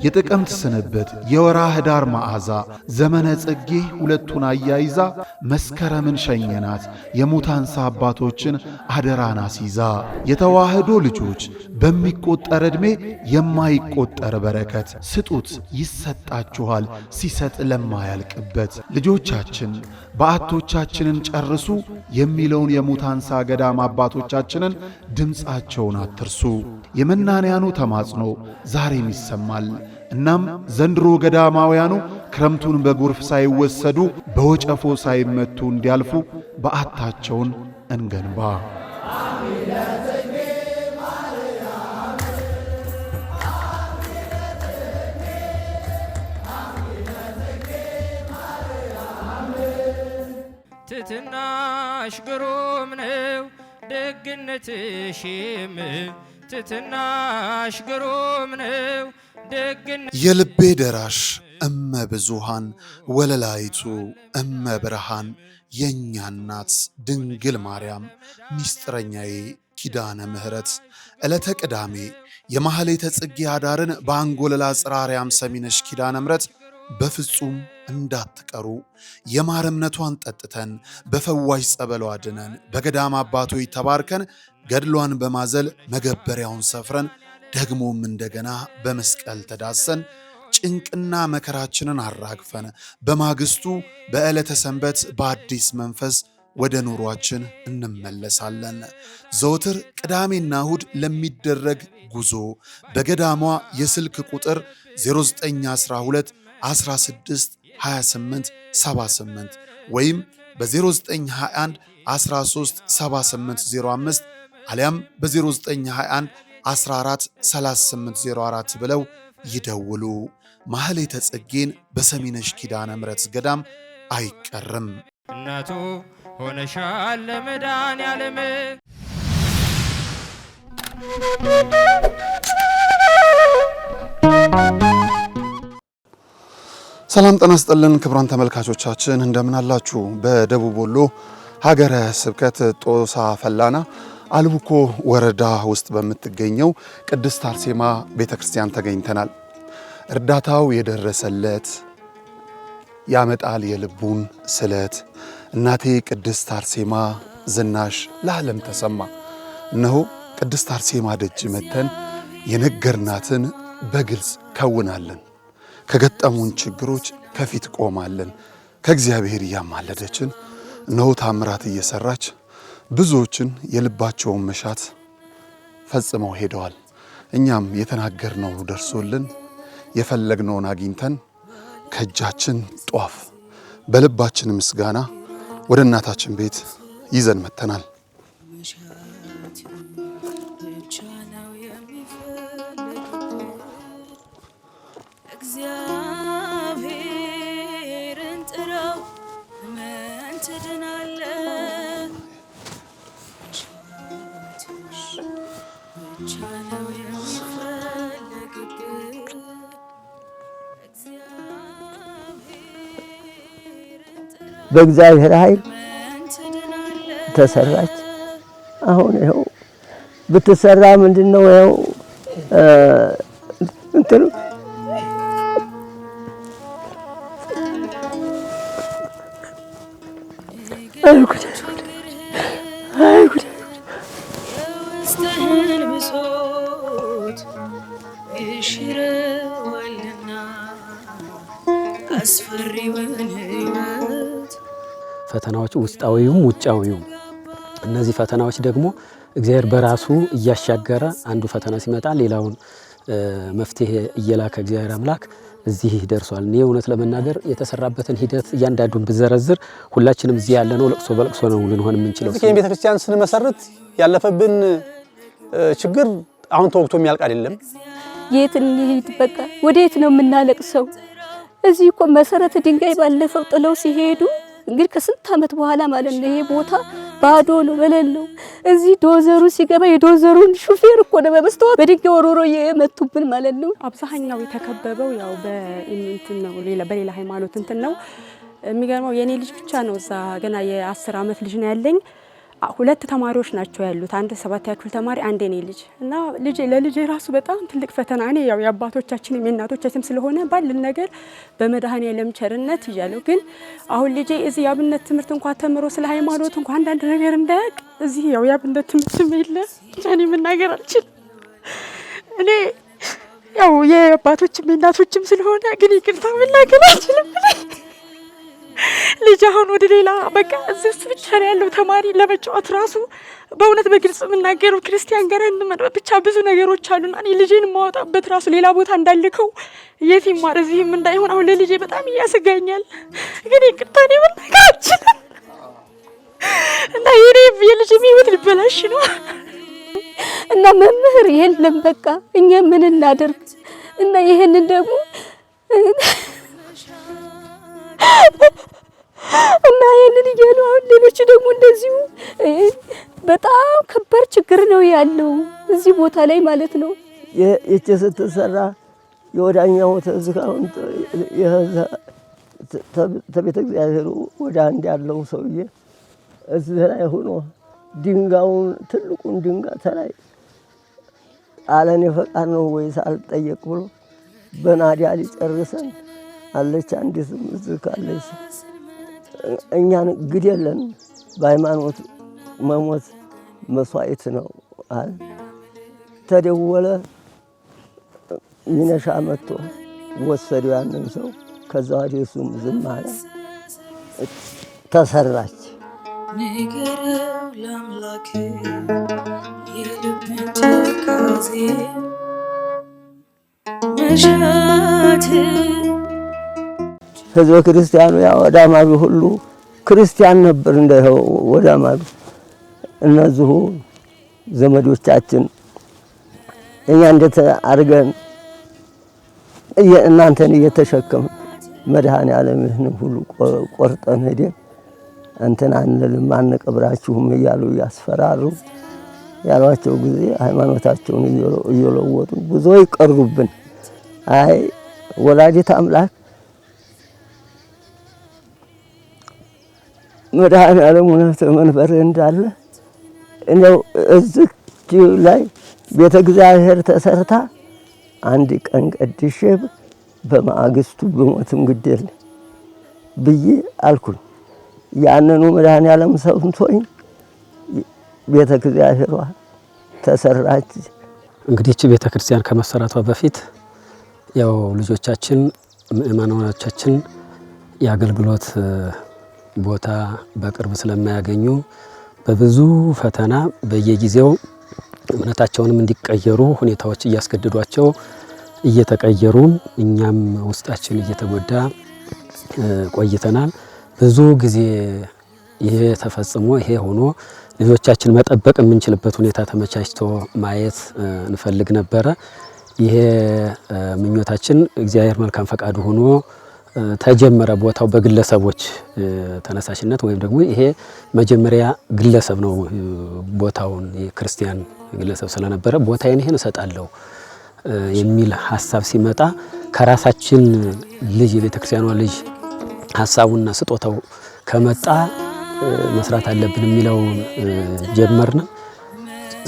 የጥቅምት ስንብት የወርኃ ኅዳር መዓዛ ዘመነ ጽጌ ሁለቱን አያይዛ መስከረምን ሸኘናት የሙታንሳ አባቶችን አደራን አስይዛ። የተዋህዶ ልጆች በሚቆጠር ዕድሜ የማይቆጠር በረከት ስጡት ይሰጣችኋል ሲሰጥ ለማያልቅበት። ልጆቻችን በዓቶቻችንን ጨርሱ የሚለውን የሙታንሳ ገዳም አባቶቻችንን ድምፃቸውን አትርሱ። የመናንያኑ ተማጽኖ ዛሬም ይሰማል። እናም ዘንድሮ ገዳማውያኑ ክረምቱን በጎርፍ ሳይወሰዱ በወጨፎ ሳይመቱ እንዲያልፉ በዓታቸውን እንገንባ። ትትናሽ ግሩም ነው ደግነትሽም ትትናሽ ግሩም ነው ደግነትሽ። የልቤ ደራሽ እመ ብዙሃን ወለላይቱ እመ ብርሃን የእኛ እናት ድንግል ማርያም ሚስጥረኛዬ ኪዳነ ምሕረት ዕለተ ቅዳሜ የማኅሌተ ጽጌ አዳርን በአንጎለላ ጽራርያም ሰሚነሽ ኪዳነ ምሕረት በፍጹም እንዳትቀሩ። የማር እምነቷን ጠጥተን በፈዋሽ ጸበሏ ድነን በገዳም አባቶች ተባርከን ገድሏን በማዘል መገበሪያውን ሰፍረን ደግሞም እንደገና በመስቀል ተዳሰን ጭንቅና መከራችንን አራግፈን በማግስቱ በዕለተ ሰንበት በአዲስ መንፈስ ወደ ኑሯችን እንመለሳለን። ዘወትር ቅዳሜና እሁድ ለሚደረግ ጉዞ በገዳሟ የስልክ ቁጥር 0912 16 28 78 ወይም በ0921 13 7805 አሊያም በ0921 14 3804 ብለው ይደውሉ። ማኅሌተ ጽጌን በሰሚነሽ ኪዳነ ምሕረት ገዳም አይቀርም። እናቱ ሆነሻል ለመድኃኔዓለም። ሰላም ጤና ይስጥልን ክቡራን ተመልካቾቻችን እንደምን አላችሁ? በደቡብ ወሎ ሀገረ ስብከት ጦሳ ፈላና አልቡኮ ወረዳ ውስጥ በምትገኘው ቅድስት አርሴማ ቤተክርስቲያን ተገኝተናል። እርዳታው የደረሰለት ያመጣል የልቡን ስለት እናቴ ቅድስት አርሴማ ዝናሽ ለዓለም ተሰማ። እነሆ ቅድስት አርሴማ ደጅ መተን የነገርናትን በግልጽ ከውናለን። ከገጠሙን ችግሮች ከፊት ቆማለን። ከእግዚአብሔር እያማለደችን እነሆ ታምራት እየሰራች ብዙዎችን የልባቸውን መሻት ፈጽመው ሄደዋል። እኛም የተናገርነው ደርሶልን የፈለግነውን አግኝተን ከእጃችን ጧፍ በልባችን ምስጋና ወደ እናታችን ቤት ይዘን መተናል። በእግዚአብሔር ኃይል ተሰራች። አሁን ይኸው ብትሰራ ምንድነው ይኸው እንትኑ አይጉድ የውስጥህን ብሶት ይሽረዋልና አስፈሪውን ሕይወት። ፈተናዎች ውስጣዊውም ውጫዊውም። እነዚህ ፈተናዎች ደግሞ እግዚአብሔር በራሱ እያሻገረ አንዱ ፈተና ሲመጣ ሌላውን መፍትሄ እየላከ እግዚአብሔር አምላክ እዚህ ደርሷል። እኔ እውነት ለመናገር የተሰራበትን ሂደት እያንዳንዱን ብዘረዝር ሁላችንም እዚህ ያለነው ለቅሶ በለቅሶ ነው ልንሆን የምንችለው። ይሄን ቤተክርስቲያን ስንመሰርት ያለፈብን ችግር አሁን ተወግቶ የሚያልቅ አይደለም። የት እንሂድ? በቃ ወዴት ነው የምናለቅሰው? እዚህ እኮ መሰረተ ድንጋይ ባለፈው ጥለው ሲሄዱ እንግዲህ ከስንት ዓመት በኋላ ማለት ነው ይሄ ቦታ ባዶ ነው በለለው። እዚህ ዶዘሩ ሲገባ የዶዘሩን ሹፌር እኮ ነው በመስታወት በድንጋይ ወሮሮ የመቱብን ማለት ነው። አብዛኛው የተከበበው ያው በእንትን ነው፣ በሌላ ሃይማኖት እንትን ነው። የሚገርመው የኔ ልጅ ብቻ ነው እዛ ገና የ10 ዓመት ልጅ ነው ያለኝ። 2 ተማሪዎች ናቸው ያሉት፣ አንድ 7ኛ ክፍል ተማሪ፣ አንድ የኔ ልጅ እና ለልጄ ራሱ በጣም ትልቅ ፈተና። እኔ ያው የአባቶቻችንም የእናቶቻችንም ስለሆነ ባልን ነገር በመድኃኔዓለም ቸርነት ይያለው። ግን አሁን ልጄ እዚህ የአብነት ትምህርት እንኳን ተምሮ ስለ ሃይማኖት እንኳን አንዳንድ ነገር እንዳያውቅ እዚህ ያው የአብነት ትምህርትም የለ እኔ መናገር አልችልም። እኔ ያው የአባቶችም የእናቶችም ስለሆነ ግን ይቅርታ መናገር አልችልም። ልጅ አሁን ወደ ሌላ በቃ እዚህ ብቻ ነው ያለው ተማሪ ለመጫወት ራሱ በእውነት በግልጽ የምናገረው ክርስቲያን ጋር ብቻ ብዙ ነገሮች አሉና እኔ ልጄን የማወጣበት ራሱ ሌላ ቦታ እንዳልከው የት ይማር እዚህም እንዳይሆን አሁን ለልጄ በጣም ያሰጋኛል። ግን ይቅርታ እኔ መናገር አልችልም እና የልጄ ህይወት ሊበላሽ ነው እና መምህር የለም በቃ እኛ ምን እናደርግ እና ይሄንን ደግሞ እና ይሄንን እያሉ አሁን ሌሎች ደግሞ እንደዚሁ በጣም ከባድ ችግር ነው ያለው እዚህ ቦታ ላይ ማለት ነው። ይህች ስትሰራ የወዳኛው ተዝካውን ተቤተ እግዚአብሔሩ ወደ አንድ ያለው ሰውዬ እዚህ ላይ ሆኖ ድንጋዩን ትልቁን ድንጋይ ተላይ አለን የፈቃድ ነው ወይስ አልጠየቅ ብሎ በናዲያ ሊጨርሰን አለች። አንዲትም እዚህ ካለች እኛን ግደለን በሃይማኖት መሞት መስዋዕት ነው አለ። ተደወለ። ሚነሻ መጥቶ ወሰደው ያንን ሰው። ከዛ ወዲህ እሱም ዝም አለ። ተሰራች። ንገረው ለአምላክ የልብን ትካዜ መሻት ህዝበ ክርስቲያኑ ያ ወዳማዱ ሁሉ ክርስቲያን ነበር። እንደው ወዳማዱ እነዚሁ ዘመዶቻችን እኛ እንዴት አድርገን እናንተን እየተሸከም መድኃኔዓለምን ሁሉ ቆርጠን ሄደን እንትን አንልም አንቀብራችሁም እያሉ ያስፈራሩ ያሏቸው ጊዜ ሃይማኖታቸውን እየለወጡ ብዙ ይቀርቡብን። አይ ወላዲተ አምላክ መድኃኔዓለም እውነት መንበር እንዳለ እንደው እዚህ ላይ ቤተ እግዚአብሔር ተሰርታ አንድ ቀን ቀድሼ በማግስቱ በሞትም ግዴል ብዬ አልኩኝ። ያንኑ መድኃኔዓለም ሰምቶኝ ቤተ እግዚአብሔሯ ተሰራች። እንግዲህ እቺ ቤተ ክርስቲያን ከመሰራቷ በፊት ያው ልጆቻችን ምእመናኖቻችን የአገልግሎት ቦታ በቅርብ ስለማያገኙ በብዙ ፈተና በየጊዜው እምነታቸውንም እንዲቀየሩ ሁኔታዎች እያስገድዷቸው እየተቀየሩ እኛም ውስጣችን እየተጎዳ ቆይተናል። ብዙ ጊዜ ይሄ ተፈጽሞ ይሄ ሆኖ ልጆቻችን መጠበቅ የምንችልበት ሁኔታ ተመቻችቶ ማየት እንፈልግ ነበረ። ይሄ ምኞታችን እግዚአብሔር መልካም ፈቃዱ ሆኖ ተጀመረ። ቦታው በግለሰቦች ተነሳሽነት ወይም ደግሞ ይሄ መጀመሪያ ግለሰብ ነው ቦታውን የክርስቲያን ግለሰብ ስለነበረ ቦታዬን ይሄን እሰጣለሁ የሚል ሐሳብ ሲመጣ ከራሳችን ልጅ የቤተክርስቲያኗ ልጅ ሐሳቡና ስጦታው ከመጣ መስራት አለብን የሚለውን ጀመርን።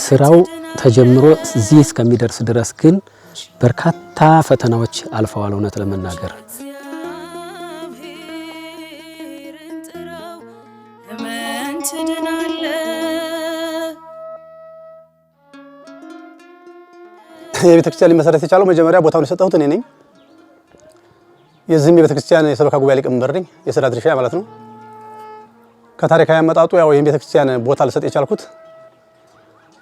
ስራው ተጀምሮ እዚህ እስከሚደርስ ድረስ ግን በርካታ ፈተናዎች አልፈዋል። እውነት ለመናገር የቤተክርስቲያን ሊመሰረት የቻለው መጀመሪያ ቦታውን የሰጠሁት እኔ ነኝ። የዚህም የቤተክርስቲያን የሰበካ ጉባኤ ሊቀመንበር ነኝ፣ የሥራ ድርሻ ማለት ነው። ከታሪካዊ አመጣጡ ያው ይሄን ቤተክርስቲያን ቦታ ልሰጥ የቻልኩት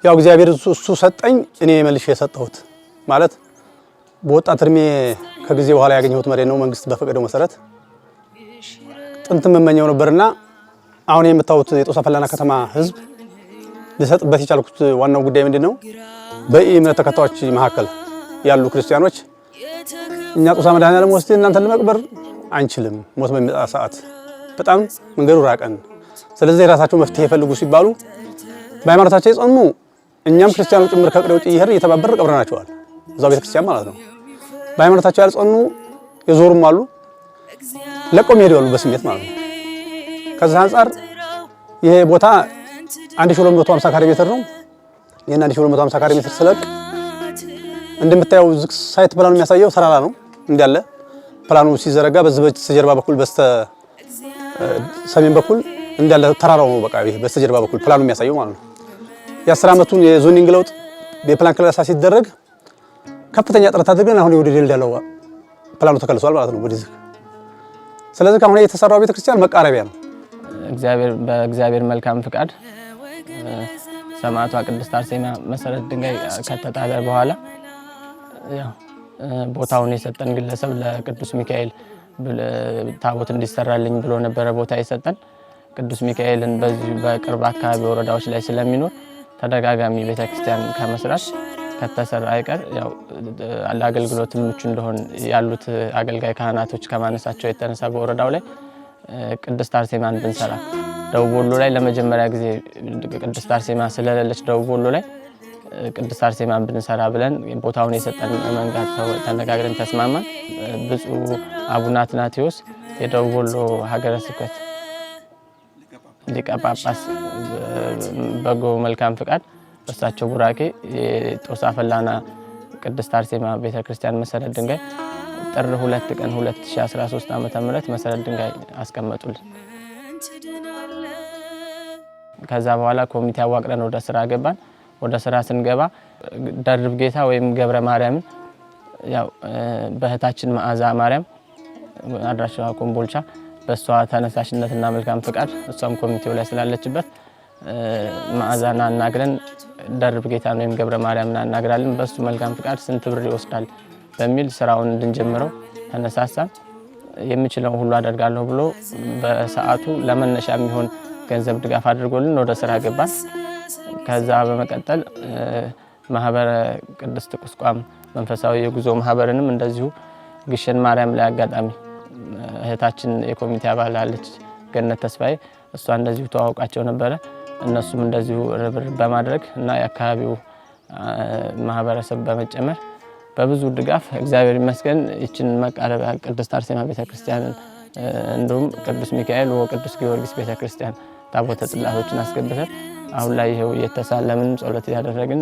ያው እግዚአብሔር እሱ ሰጠኝ፣ እኔ መልሼ የሰጠሁት ማለት በወጣት እድሜ ከጊዜ በኋላ ያገኘሁት መሬት ነው። መንግስት በፈቀደው መሰረት ጥንት መመኘው ነበርና አሁን የምታዩት የጦሳ ፈላና ከተማ ህዝብ ልሰጥበት የቻልኩት ዋናው ጉዳይ ምንድነው? በእምነት ተከታዮች መካከል ያሉ ክርስቲያኖች እኛ ጦሳ መድኃኔዓለም ወስደን እናንተን ለመቅበር አንችልም፣ ሞት በሚመጣ ሰዓት በጣም መንገዱ ራቀን፣ ስለዚህ የራሳቸው መፍትሄ ይፈልጉ ሲባሉ በሃይማኖታቸው የጸኑ እኛም ክርስቲያኑ ጭምር ከቅሬ ውጭ ይሄር እየተባበረ ቀብረናቸዋል እዛው ቤተክርስቲያን ማለት ነው። በሃይማኖታቸው ያልጸኑ የዞሩም አሉ ለቆም ይሄዳሉ በስሜት ማለት ነው። ከዛ አንፃር ይሄ ቦታ 1250 ካሬ ሜትር ነው። ይሄን 1250 ካሬ ሜትር ስለቅ እንደምታየው ሳይት ፕላኑ የሚያሳየው ተራራ ነው እንዳለ ፕላኑ ሲዘረጋ በዚህ በስተጀርባ በኩል በስተ ሰሜን በኩል እንዳለ ተራራው ነው። በቃ ይሄ በስተጀርባ በኩል ፕላኑ የሚያሳየው ማለት ነው። የ10 ዓመቱን የዞኒንግ ለውጥ የፕላን ክለሳ ሲደረግ ከፍተኛ ጥረት አድርገን አሁን ወደ ደልዳለው ፕላኑ ተከልሷል ማለት ነው ወደዚህ። ስለዚህ አሁን የተሰራው ቤተክርስቲያን መቃረቢያ ነው። በእግዚአብሔር መልካም ፍቃድ ሰማዕቷ ቅድስት አርሴማ መሰረት ድንጋይ ከተጣለ በኋላ ያው ቦታውን የሰጠን ግለሰብ ለቅዱስ ሚካኤል ታቦት እንዲሰራልኝ ብሎ ነበረ ቦታ የሰጠን። ቅዱስ ሚካኤልን በዚህ በቅርብ አካባቢ ወረዳዎች ላይ ስለሚኖር ተደጋጋሚ ቤተክርስቲያን ከመስራት ከተሰራ አይቀር ያው ለአገልግሎት ምቹ እንደሆን ያሉት አገልጋይ ካህናቶች ከማነሳቸው የተነሳ በወረዳው ላይ ቅድስት አርሴማን ብንሰራ ደቡብ ወሎ ላይ ለመጀመሪያ ጊዜ ቅድስት አርሴማ ስለሌለች ደቡብ ወሎ ላይ ቅድስት አርሴማን ብንሰራ ብለን ቦታውን የሰጠን መንጋት ተነጋግረን ተስማማን። ብፁዕ አቡነ አትናቴዎስ የደቡብ ወሎ ሀገረ ስብከት ሊቀ ጳጳስ በጎ መልካም ፍቃድ በሳቸው ቡራኬ የጦሳ ፈላና ቅድስት አርሴማ ቤተክርስቲያን መሰረት ድንጋይ ጥር 2 ቀን 2013 ዓ.ም መሰረት ድንጋይ አስቀመጡልን። ከዛ በኋላ ኮሚቴ አዋቅረን ወደ ስራ ገባን። ወደ ስራ ስንገባ ደርብ ጌታ ወይም ገብረ ማርያምን ያው በእህታችን መዓዛ ማርያም አድራሻዋ ኮምቦልቻ በሷ ተነሳሽነትና መልካም ፍቃድ እሷም ኮሚቴው ላይ ስላለችበት መዓዛና አናግረን ደርብ ጌታ ወይም ገብረ ማርያምን አናግራለን። በሱ መልካም ፍቃድ ስንት ብር ይወስዳል በሚል ስራውን እንድንጀምረው ተነሳሳ። የሚችለው ሁሉ አደርጋለሁ ብሎ በሰዓቱ ለመነሻ የሚሆን ገንዘብ ድጋፍ አድርጎልን ወደ ስራ ገባን። ከዛ በመቀጠል ማህበረ ቅድስት ቁስቋም መንፈሳዊ የጉዞ ማህበርንም እንደዚሁ ግሸን ማርያም ላይ አጋጣሚ እህታችን የኮሚቴ አባል አለች ገነት ተስፋዬ እሷ እንደዚሁ ተዋውቃቸው ነበረ። እነሱም እንደዚሁ ርብርብ በማድረግ እና የአካባቢው ማህበረሰብ በመጨመር በብዙ ድጋፍ እግዚአብሔር ይመስገን ይችን መቃረቢያ ቅድስት አርሴማ ቤተክርስቲያንን እንዲሁም ቅዱስ ሚካኤል ወቅዱስ ጊዮርጊስ ቤተክርስቲያን ታቦተ ጽላቶችን አስገብተን አሁን ላይ ይሄው እየተሳለምን ጸሎት ያደረግን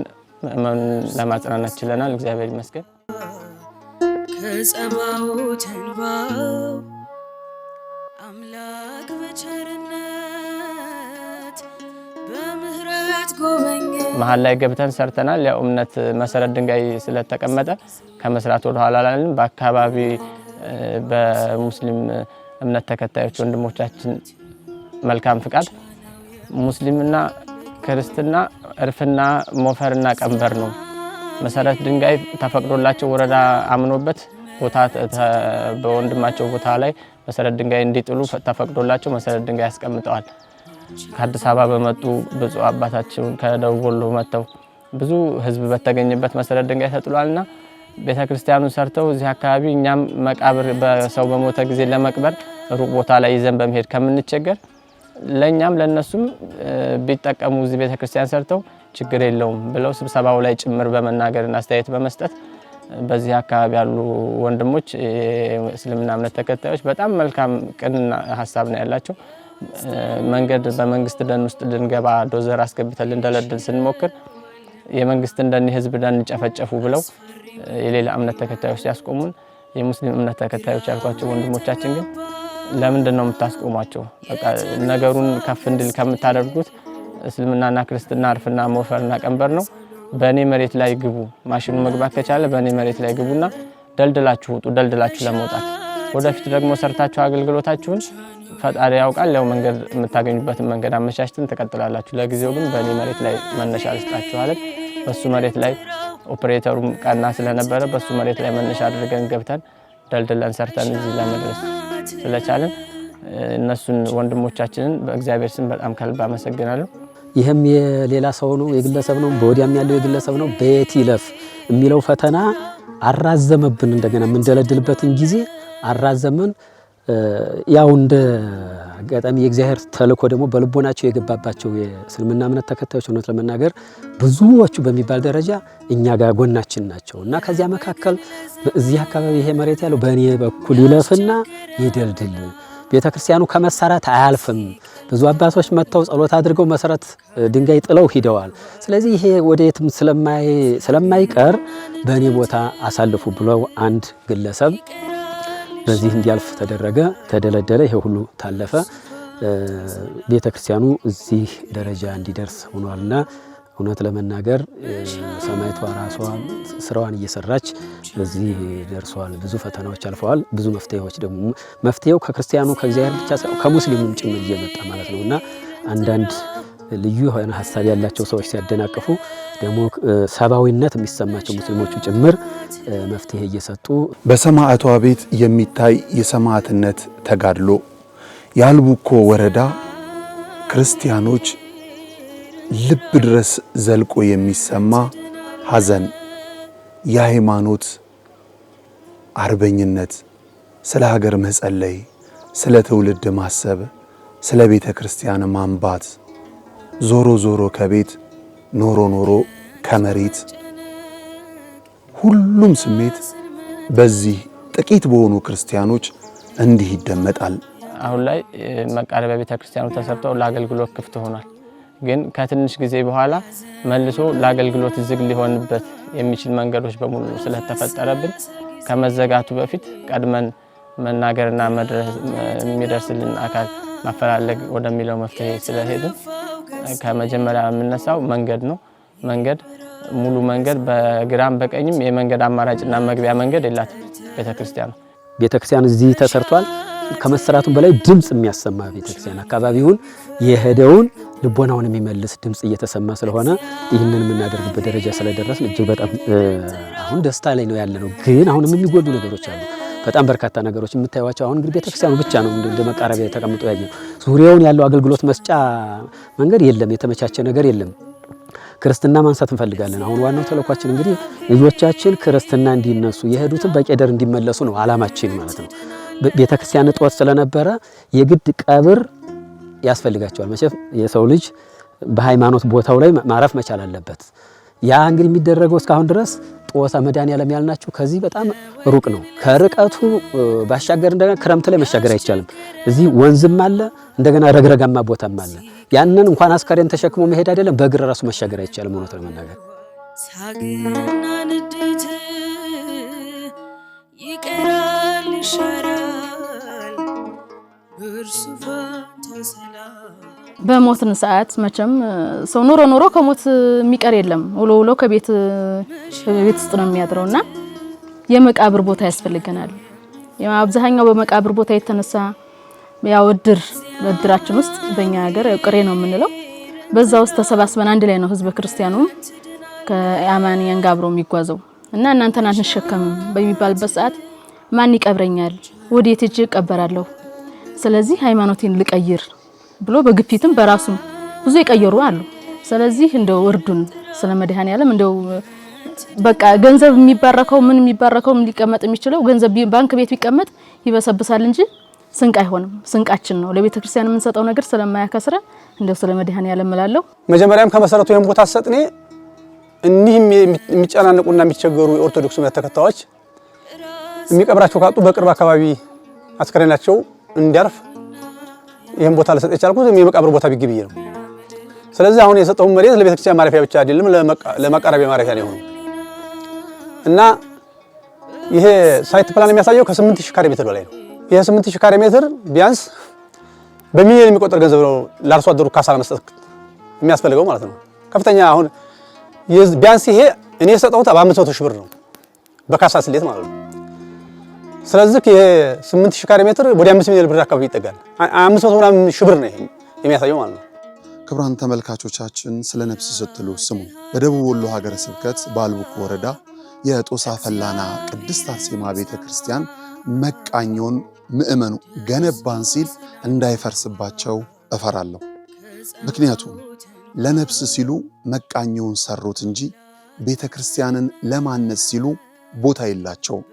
ለማጽናናት ችለናል። እግዚአብሔር ይመስገን። ከጸባዖት እንባው አምላክ በቸርነት በምህረት ጎበኘ። መሀል ላይ ገብተን ሰርተናል። ያው እምነት መሰረት ድንጋይ ስለተቀመጠ ከመስራት ወደ ኋላ አላልን። በአካባቢ በሙስሊም እምነት ተከታዮች ወንድሞቻችን መልካም ፍቃድ ሙስሊምና ክርስትና እርፍና ሞፈርና ቀንበር ነው። መሰረት ድንጋይ ተፈቅዶላቸው ወረዳ አምኖበት ቦታ በወንድማቸው ቦታ ላይ መሰረት ድንጋይ እንዲጥሉ ተፈቅዶላቸው መሰረት ድንጋይ ያስቀምጠዋል። ከአዲስ አበባ በመጡ ብፁዕ አባታችን ከደቡብ ወሎ መጥተው ብዙ ህዝብ በተገኘበት መሰረት ድንጋይ ተጥሏልና ቤተክርስቲያኑን ሰርተው እዚህ አካባቢ እኛም መቃብር በሰው በሞተ ጊዜ ለመቅበር ሩቅ ቦታ ላይ ይዘን በመሄድ ከምንቸገር ለኛም ለነሱም ቢጠቀሙ እዚህ ቤተክርስቲያን ሰርተው ችግር የለውም ብለው ስብሰባው ላይ ጭምር በመናገርና አስተያየት በመስጠት በዚህ አካባቢ ያሉ ወንድሞች እስልምና እምነት ተከታዮች በጣም መልካም ቅን ሐሳብ ነው ያላቸው። መንገድ በመንግስት ደን ውስጥ ልንገባ ዶዘር አስገብተን ልንደለድል ስንሞክር የመንግስት ደን ህዝብ ደን ጨፈጨፉ ብለው የሌላ እምነት ተከታዮች ሲያስቆሙን የሙስሊም እምነት ተከታዮች ያልኳቸው ወንድሞቻችን ግን ለምንድን ነው የምታስቆሟቸው? በቃ ነገሩን ከፍ እንድል ከምታደርጉት እስልምናና ክርስትና አርፍና ሞፈርና ቀንበር ነው። በእኔ መሬት ላይ ግቡ፣ ማሽኑ መግባት ከቻለ በእኔ መሬት ላይ ግቡና ደልድላችሁ ውጡ፣ ደልድላችሁ ለመውጣት ወደፊት ደግሞ ሰርታችሁ አገልግሎታችሁን ፈጣሪ ያውቃል። ያው መንገድ የምታገኙበትን መንገድ አመቻችተን ተቀጥላላችሁ። ለጊዜው ግን በእኔ መሬት ላይ መነሻ ልስጣችሁ አለ። በሱ መሬት ላይ ኦፕሬተሩም ቀና ስለነበረ በሱ መሬት ላይ መነሻ አድርገን ገብተን ደልድለን ሰርተን እዚህ ለመድረስ ስለቻለን እነሱን ወንድሞቻችንን በእግዚአብሔር ስም በጣም ከልብ አመሰግናለሁ። ይህም የሌላ ሰው ነው፣ የግለሰብ ነው። በወዲያም ያለው የግለሰብ ነው። በየት ይለፍ የሚለው ፈተና አራዘመብን። እንደገና የምንደለድልበትን ጊዜ አራዘመን። ያው እንደ አጋጣሚ የእግዚአብሔር ተልእኮ ደግሞ በልቦናቸው የገባባቸው የእስልምና እምነት ተከታዮች እውነት ለመናገር ብዙዎቹ በሚባል ደረጃ እኛ ጋር ጎናችን ናቸው እና ከዚያ መካከል እዚህ አካባቢ ይሄ መሬት ያለው በእኔ በኩል ይለፍና ይደልድል፣ ቤተ ክርስቲያኑ ከመሰራት አያልፍም። ብዙ አባቶች መጥተው ጸሎት አድርገው መሰረት ድንጋይ ጥለው ሂደዋል። ስለዚህ ይሄ ወደየትም ስለማይቀር በእኔ ቦታ አሳልፉ ብለው አንድ ግለሰብ በዚህ እንዲያልፍ ተደረገ፣ ተደለደለ። ይሄ ሁሉ ታለፈ። ቤተ ክርስቲያኑ እዚህ ደረጃ እንዲደርስ ሆኗልና እውነት ለመናገር ሰማይቷ ራሷ ስራዋን እየሰራች በዚህ ደርሷል። ብዙ ፈተናዎች አልፈዋል። ብዙ መፍትሄዎች ደግሞ መፍትሄው ከክርስቲያኑ ከእግዚአብሔር ብቻ ሳይሆን ከሙስሊሙም ጭምር እየመጣ ማለት ነውና አንዳንድ ልዩ የሆነ ሀሳብ ያላቸው ሰዎች ሲያደናቅፉ ደግሞ ሰብአዊነት የሚሰማቸው ሙስሊሞቹ ጭምር መፍትሄ እየሰጡ በሰማዕቷ ቤት የሚታይ የሰማዕትነት ተጋድሎ የአልቡኮ ወረዳ ክርስቲያኖች ልብ ድረስ ዘልቆ የሚሰማ ሐዘን፣ የሃይማኖት አርበኝነት፣ ስለ ሀገር መጸለይ፣ ስለ ትውልድ ማሰብ፣ ስለ ቤተ ክርስቲያን ማንባት፣ ዞሮ ዞሮ ከቤት ኖሮ ኖሮ ከመሬት ሁሉም ስሜት በዚህ ጥቂት በሆኑ ክርስቲያኖች እንዲህ ይደመጣል። አሁን ላይ መቃረቢያ ቤተ ክርስቲያኑ ተሰርተው ለአገልግሎት ክፍት ሆኗል። ግን ከትንሽ ጊዜ በኋላ መልሶ ለአገልግሎት ዝግ ሊሆንበት የሚችል መንገዶች በሙሉ ስለተፈጠረብን ከመዘጋቱ በፊት ቀድመን መናገርና የሚደርስልን አካል ማፈላለግ ወደሚለው መፍትሄ ስለሄድን ከመጀመሪያ የምነሳው መንገድ ነው። መንገድ ሙሉ መንገድ በግራም በቀኝም የመንገድ አማራጭና መግቢያ መንገድ የላትም ቤተክርስቲያኑ። ቤተክርስቲያን እዚህ ተሰርቷል። ከመሰራቱም በላይ ድምጽ የሚያሰማ ቤተክርስቲያን አካባቢውን የሄደውን ልቦናውን የሚመልስ ድምጽ እየተሰማ ስለሆነ ይህንን የምናደርግበት ደረጃ ስለደረስን እጅግ በጣም አሁን ደስታ ላይ ነው ያለነው። ግን አሁንም የሚጎሉ ነገሮች አሉ። በጣም በርካታ ነገሮች የምታዩዋቸው አሁን እንግዲህ ቤተክርስቲያኑ ብቻ ነው እንደ መቃረቢያ ተቀምጦ ያየው። ዙሪያውን ያለው አገልግሎት መስጫ መንገድ የለም፣ የተመቻቸ ነገር የለም። ክርስትና ማንሳት እንፈልጋለን። አሁን ዋናው ተልኳችን እንግዲህ ልጆቻችን ክርስትና እንዲነሱ የሄዱትን በቄደር እንዲመለሱ ነው አላማችን ማለት ነው። ቤተክርስቲያን እጦት ስለነበረ የግድ ቀብር ያስፈልጋቸዋል። መቼም የሰው ልጅ በሃይማኖት ቦታው ላይ ማረፍ መቻል አለበት። ያ እንግዲህ የሚደረገው እስካሁን ድረስ ጦሳ መድኃኔዓለም ያልናችሁ ከዚህ በጣም ሩቅ ነው። ከርቀቱ ባሻገር እንደገና ክረምት ላይ መሻገር አይቻልም። እዚህ ወንዝም አለ፣ እንደገና ረግረጋማ ቦታም አለ። ያንን እንኳን አስከሬን ተሸክሞ መሄድ አይደለም በእግር ራሱ መሻገር አይቻልም። እውነት ለመናገር ሳግና ንዴት ይቀራል ይሻራል እርሱ በሞትን ሰዓት መቼም ሰው ኖሮ ከሞት የሚቀር የለም። ውሎ ውሎ ከቤት ውስጥ ነው የሚያድረውና የመቃብር ቦታ ያስፈልገናል። አብዛኛው በመቃብር ቦታ የተነሳ ያው በእድራችን ውስጥ በእኛ ሀገር ቅሬ ነው የምንለው። በዛ ውስጥ ተሰባስበን አንድ ላይ ነው ህዝበ ክርስቲያኑም ከአማንያን ጋር አብሮ የሚጓዘው እና እናንተን አንሸከምም በሚባልበት ሰዓት ማን ይቀብረኛል? ወዴት ሄጄ እቀበራለሁ? ስለዚህ ሃይማኖቴን ልቀይር ብሎ በግፊትም በራሱም ብዙ የቀየሩ አሉ። ስለዚህ እንደው እርዱን ስለ መድኃኔዓለም እንደው በቃ ገንዘብ የሚባረከው ሊቀመጥ የሚችለው ገንዘብ ባንክ ቤት ቢቀመጥ ይበሰብሳል እንጂ ስንቅ አይሆንም። ስንቃችን ነው ለቤተ ክርስቲያን የምንሰጠው ነገር ስለማያከስረ እንደው ስለ መድኃኔዓለም እላለሁ። መጀመሪያም ከመሰረቱ ይሄን ቦታ ሰጥኔ እኒህም የሚጨናነቁና የሚቸገሩ የኦርቶዶክስ እምነት ተከታዮች የሚቀብራቸው ካጡ በቅርብ አካባቢ አስከሬናቸው እንዲያርፍ ይሄን ቦታ ለሰጥ የቻልኩት የመቃብር ቦታ ቢግብይ ነው። ስለዚህ አሁን የሰጠው መሬት ለቤተ ክርስቲያን ማረፊያ ብቻ አይደለም ለመቃረቢያ ማረፊያ ነው የሆነው እና ይሄ ሳይት ፕላን የሚያሳየው ከ8000 ካሬ ሜትር በላይ ነው። ይሄ 8000 ካሬ ሜትር ቢያንስ በሚሊዮን የሚቆጠር ገንዘብ ነው ለአርሶ አደሩ ካሳ ለመስጠት የሚያስፈልገው ማለት ነው። ከፍተኛ አሁን ቢያንስ ይሄ እኔ የሰጠሁት በ500,000 ብር ነው በካሳ ስሌት ማለት ነው። ስለዚህ ይሄ 8000 ካሬ ሜትር ወደ 5 ሚሊዮን ብር አካባቢ ይጠጋል። 500,000 ብር ነው የሚያሳየው ማለት ነው። ክቡራን ተመልካቾቻችን ስለ ነፍስ ስትሉ ስሙ። በደቡብ ወሎ ሀገረ ስብከት በአልቡኮ ወረዳ የጦሳ ፈላና ቅድስት አርሴማ ቤተክርስቲያን መቃኞን ምእመኑ ገነባን ሲል እንዳይፈርስባቸው እፈራለሁ። ምክንያቱም ለነፍስ ሲሉ መቃኞን ሰሩት እንጂ ቤተክርስቲያንን ለማነጽ ሲሉ ቦታ የላቸውም።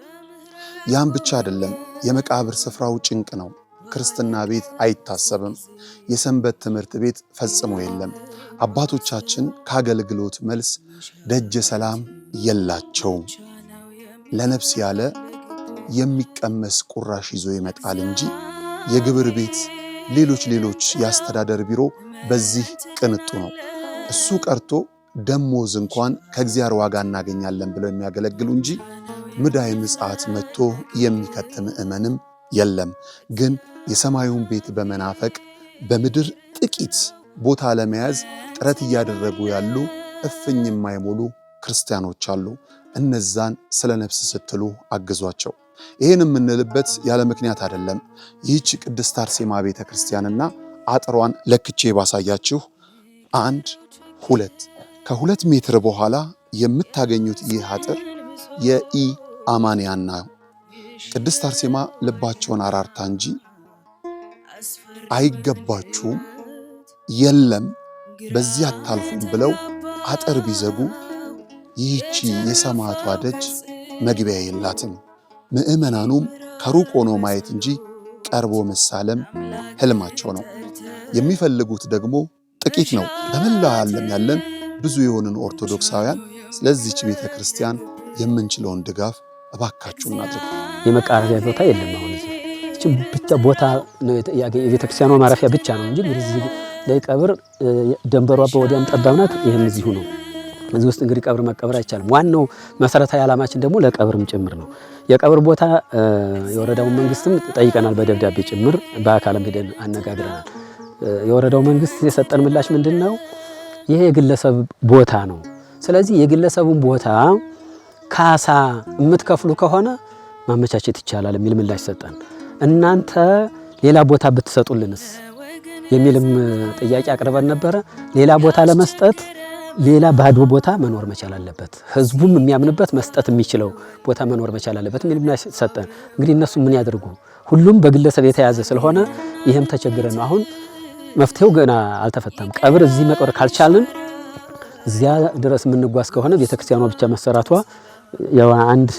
ያን ብቻ አይደለም፣ የመቃብር ስፍራው ጭንቅ ነው። ክርስትና ቤት አይታሰብም። የሰንበት ትምህርት ቤት ፈጽሞ የለም። አባቶቻችን ከአገልግሎት መልስ ደጀ ሰላም የላቸውም። ለነፍስ ያለ የሚቀመስ ቁራሽ ይዞ ይመጣል እንጂ የግብር ቤት፣ ሌሎች የአስተዳደር ቢሮ በዚህ ቅንጡ ነው። እሱ ቀርቶ ደሞዝ እንኳን ከእግዚአብሔር ዋጋ እናገኛለን ብለው የሚያገለግሉ እንጂ ምዳይ ምጽአት መጥቶ የሚከት ምእመንም የለም። ግን የሰማዩን ቤት በመናፈቅ በምድር ጥቂት ቦታ ለመያዝ ጥረት እያደረጉ ያሉ እፍኝ የማይሞሉ ክርስቲያኖች አሉ። እነዛን ስለ ነፍስ ስትሉ አግዟቸው። ይህን የምንልበት ያለ ምክንያት አይደለም። ይህች ቅድስት አርሴማ ቤተ ክርስቲያንና አጥሯን ለክቼ ባሳያችሁ 1 2 ከ2 ሜትር በኋላ የምታገኙት ይህ አጥር የኢ አማንያና ቅድስት አርሴማ ልባቸውን አራርታ እንጂ አይገባችሁም፣ የለም በዚህ አታልፉም ብለው አጥር ቢዘጉ ይህቺ የሰማዕቷ ደጅ መግቢያ የላትም። ምእመናኑም ከሩቅ ሆኖ ማየት እንጂ ቀርቦ መሳለም ህልማቸው ነው። የሚፈልጉት ደግሞ ጥቂት ነው። በመላው ዓለም ያለን ብዙ የሆንን ኦርቶዶክሳውያን ስለዚህች ቤተ ክርስቲያን የምንችለውን ድጋፍ እባካችሁ እናድርግ። የመቃረቢያ ቦታ የለም። አሁን እዚህ ብቻ ቦታ የቤተ ክርስቲያኗ ማረፊያ ብቻ ነው እንጂ እዚህ ላይ ቀብር ደንበሯ በወዲያም ጠባብ ናት። ይህም እዚሁ ነው። እዚህ ውስጥ እንግዲህ ቀብር መቀበር አይቻልም። ዋናው መሰረታዊ ዓላማችን ደግሞ ለቀብርም ጭምር ነው። የቀብር ቦታ የወረዳውን መንግስትም ጠይቀናል፣ በደብዳቤ ጭምር በአካልም ሄደን አነጋግረናል። የወረዳው መንግስት የሰጠን ምላሽ ምንድነው? ይሄ የግለሰብ ቦታ ነው። ስለዚህ የግለሰቡን ቦታ ካሳ የምትከፍሉ ከሆነ ማመቻቸት ይቻላል የሚል ምላሽ ሰጠን። እናንተ ሌላ ቦታ ብትሰጡልንስ የሚልም ጥያቄ አቅርበን ነበረ። ሌላ ቦታ ለመስጠት ሌላ ባዶ ቦታ መኖር መቻል አለበት። ህዝቡም የሚያምንበት መስጠት የሚችለው ቦታ መኖር መቻል አለበት የሚል ምላሽ ሰጠን። እንግዲህ እነሱ ምን ያደርጉ? ሁሉም በግለሰብ የተያዘ ስለሆነ ይህም ተቸግረ ነው። አሁን መፍትሄው ገና አልተፈታም። ቀብር እዚህ መቅበር ካልቻልን እዚያ ድረስ የምንጓዝ ከሆነ ቤተክርስቲያኗ ብቻ መሰራቷ ያው አንድ